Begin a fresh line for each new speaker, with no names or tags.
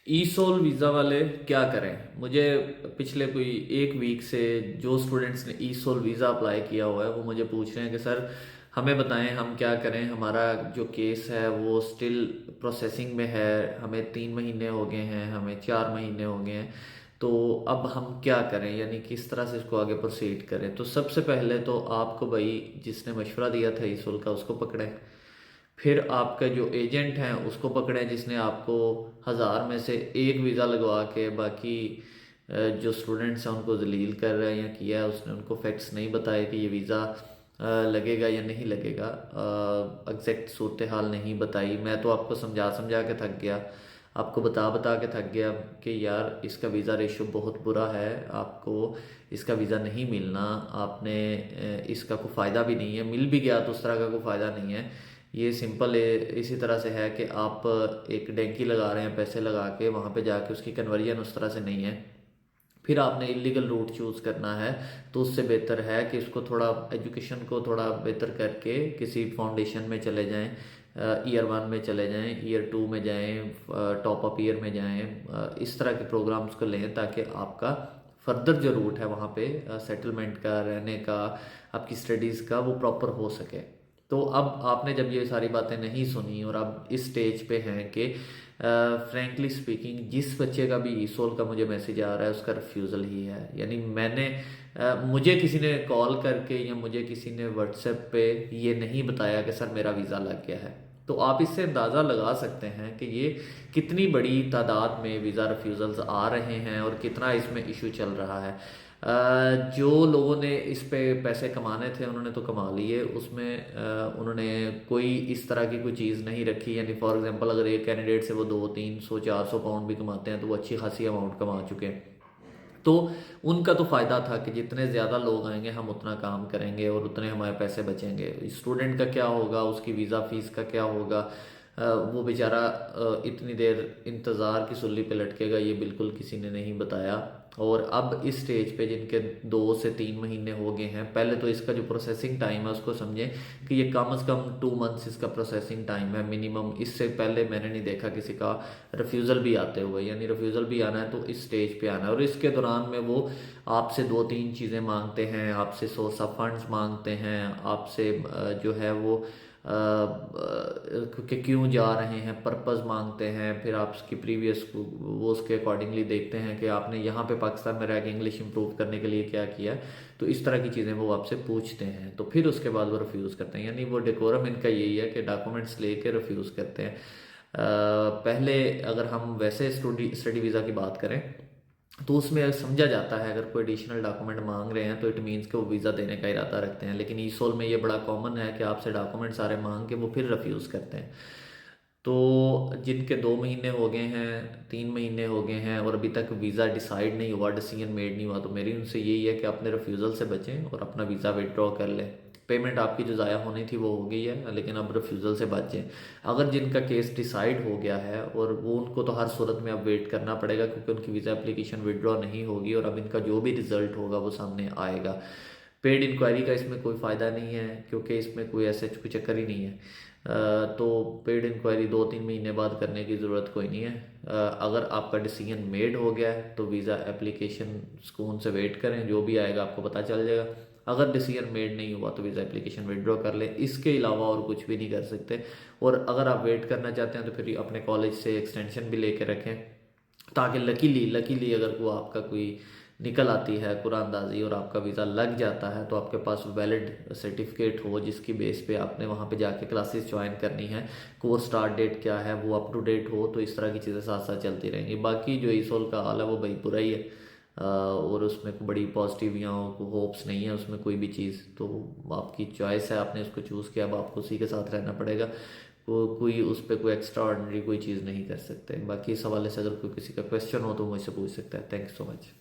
ई soul visa वाले क्या करें? मुझे पिछले कोई एक वीक से जो स्टूडेंट्स ने ई सोल वीज़ा अप्लाई किया हुआ है वो मुझे पूछ रहे हैं कि सर हमें बताएं हम क्या करें, हमारा जो केस है वो स्टिल प्रोसेसिंग में है, हमें 3 महीने हो गए हैं, हमें 4 महीने हो गए हैं, तो अब हम क्या करें, यानी किस तरह से इसको आगे प्रोसीड करें। तो सबसे पहले तो आपको भाई जिसने मशवरा दिया था ई सोल का उसको पकड़ें। फिर आपका जो एजेंट है उसको पकड़ें जिसने आपको 1000 में से एक वीज़ा लगवा के बाकी जो स्टूडेंट्स हैं उनको जलील कर रहा है या किया है, उसने उनको फैक्ट्स नहीं बताए कि ये वीज़ा लगेगा या नहीं लगेगा, एग्जैक्ट सूरत हाल नहीं बताई। मैं तो आपको समझा समझा के थक गया, आपको बता बता के थक गया कि यार इसका वीज़ा रेशो बहुत बुरा है, आपको इसका वीज़ा नहीं मिलना, आपने इसका कोई फ़ायदा भी नहीं है, मिल भी गया तो उस तरह का कोई फ़ायदा नहीं है। ये सिंपल है, इसी तरह से है कि आप एक डेंकी लगा रहे हैं पैसे लगा के, वहाँ पे जाके उसकी कन्वर्जन उस तरह से नहीं है, फिर आपने इलीगल रूट चूज़ करना है। तो उससे बेहतर है कि उसको थोड़ा एजुकेशन को थोड़ा बेहतर करके किसी फाउंडेशन में चले जाएं, ईयर 1 में चले जाएं, ईयर 2 में जाएं, टॉप अप ईयर में जाएं, इस तरह के प्रोग्राम्स को लें ताकि आपका फर्दर जो रूट है वहाँ पे सेटलमेंट का, रहने का, आपकी स्टडीज़ का, वो प्रॉपर हो सके। तो अब आपने जब ये सारी बातें नहीं सुनी और अब इस स्टेज पे हैं कि फ्रैंकली स्पीकिंग जिस बच्चे का भी ई सोल का मुझे मैसेज आ रहा है उसका रिफ्यूज़ल ही है। यानी मुझे किसी ने कॉल करके या मुझे किसी ने व्हाट्सएप पे ये नहीं बताया कि सर मेरा वीज़ा लग गया है। तो आप इससे अंदाज़ा लगा सकते हैं कि ये कितनी बड़ी तादाद में वीज़ा रिफ्यूज़ल्स आ रहे हैं और कितना इसमें इशू चल रहा है। जो लोगों ने इस पे पैसे कमाने थे उन्होंने तो कमा लिए, उसमें उन्होंने कोई इस तरह की कोई चीज़ नहीं रखी। यानी फॉर एग्जांपल अगर एक कैंडिडेट से वो 200, 300, 400 पाउंड भी कमाते हैं तो वो अच्छी खासी अमाउंट कमा चुके हैं। तो उनका तो फ़ायदा था कि जितने ज़्यादा लोग आएंगे हम उतना काम करेंगे और उतने हमारे पैसे बचेंगे। स्टूडेंट का क्या होगा, उसकी वीज़ा फ़ीस का क्या होगा, वो बेचारा इतनी देर इंतज़ार की सुल्ली पे लटकेगा, ये बिल्कुल किसी ने नहीं बताया। और अब इस स्टेज पे जिनके 2 से 3 महीने हो गए हैं, पहले तो इसका जो प्रोसेसिंग टाइम है उसको समझें कि ये कम से कम 2 मंथ्स इसका प्रोसेसिंग टाइम है मिनिमम। इससे पहले मैंने नहीं देखा किसी का रिफ्यूज़ल भी आते हुए। यानी रिफ्यूज़ल भी आना है तो इस स्टेज पे आना है, और इसके दौरान में वो आपसे 2-3 चीज़ें मांगते हैं, आपसे सोर्स ऑफ फंड्स मांगते हैं, आपसे जो है वो कि क्यों जा रहे हैं, पर्पस मांगते हैं, फिर आपकी प्रीवियस वो उसके अकॉर्डिंगली देखते हैं कि आपने यहाँ पे पाकिस्तान में रह के इंग्लिश इंप्रूव करने के लिए क्या किया है। तो इस तरह की चीज़ें वो आपसे पूछते हैं, तो फिर उसके बाद वो रिफ्यूज़ करते हैं। यानी वो डेकोरम इनका यही है कि डॉक्यूमेंट्स लेके रिफ्यूज़ करते हैं। पहले अगर हम वैसे स्टडी वीज़ा की बात करें तो उसमें समझा जाता है अगर कोई एडिशनल डॉक्यूमेंट मांग रहे हैं तो इट मीन्स कि वो वीज़ा देने का इरादा रखते हैं। लेकिन ई सोल में ये बड़ा कॉमन है कि आपसे डॉक्यूमेंट सारे मांग के वो फिर रिफ्यूज़ करते हैं। तो जिनके 2 महीने हो गए हैं, 3 महीने हो गए हैं और अभी तक वीज़ा डिसाइड नहीं हुआ, डिसीजन मेड नहीं हुआ, तो मेरी उनसे यही है कि अपने रिफ्यूज़ल से बचें और अपना वीज़ा विड्रॉ कर लें। पेमेंट आपकी जो ज़ाया होनी थी वो हो गई है, लेकिन अब रिफ्यूज़ल से बचें। अगर जिनका केस डिसाइड हो गया है और वो उनको तो हर सूरत में अब वेट करना पड़ेगा क्योंकि उनकी वीज़ा एप्लीकेशन विड्रॉ नहीं होगी और अब इनका जो भी रिजल्ट होगा वो सामने आएगा। पेड इंक्वायरी का इसमें कोई फ़ायदा नहीं है क्योंकि इसमें कोई ऐसे कोई चक्कर ही नहीं है। तो पेड इंक्वायरी 2-3 महीने बाद करने की ज़रूरत कोई नहीं है। अगर आपका डिसीजन मेड हो गया है तो वीज़ा एप्लीकेशन सुकून से वेट करें, जो भी आएगा आपको पता चल जाएगा। अगर डिसीजन मेड नहीं हुआ तो वीज़ा एप्लीकेशन विड्रॉ कर लें, इसके अलावा और कुछ भी नहीं कर सकते। और अगर आप वेट करना चाहते हैं तो फिर अपने कॉलेज से एक्सटेंशन भी लेके रखें ताकि लकीली अगर वो आपका कोई निकल आती है कुरानंदाजी और आपका वीज़ा लग जाता है तो आपके पास वैलिड सर्टिफिकेट हो जिसकी बेस पे आपने वहाँ पे जाके क्लासेस ज्वाइन करनी है, कोर्स स्टार्ट डेट क्या है वो अप टू डेट हो। तो इस तरह की चीज़ें साथ साथ चलती रहेंगी। बाकी जो ई सोल का हाल है वो भाई बुरा ही है, और उसमें कोई बड़ी पॉजिटिव या होप्स नहीं है उसमें कोई भी चीज़। तो आपकी चॉइस है, आपने उसको चूज़ किया, अब आपको उसी के साथ रहना पड़ेगा। कोई उस पर कोई एक्स्ट्रा ऑर्डनरी कोई चीज़ नहीं कर सकते। बाकी इस हवाले से अगर कोई किसी का क्वेश्चन हो तो मुझसे पूछ सकता है। Thank you so much.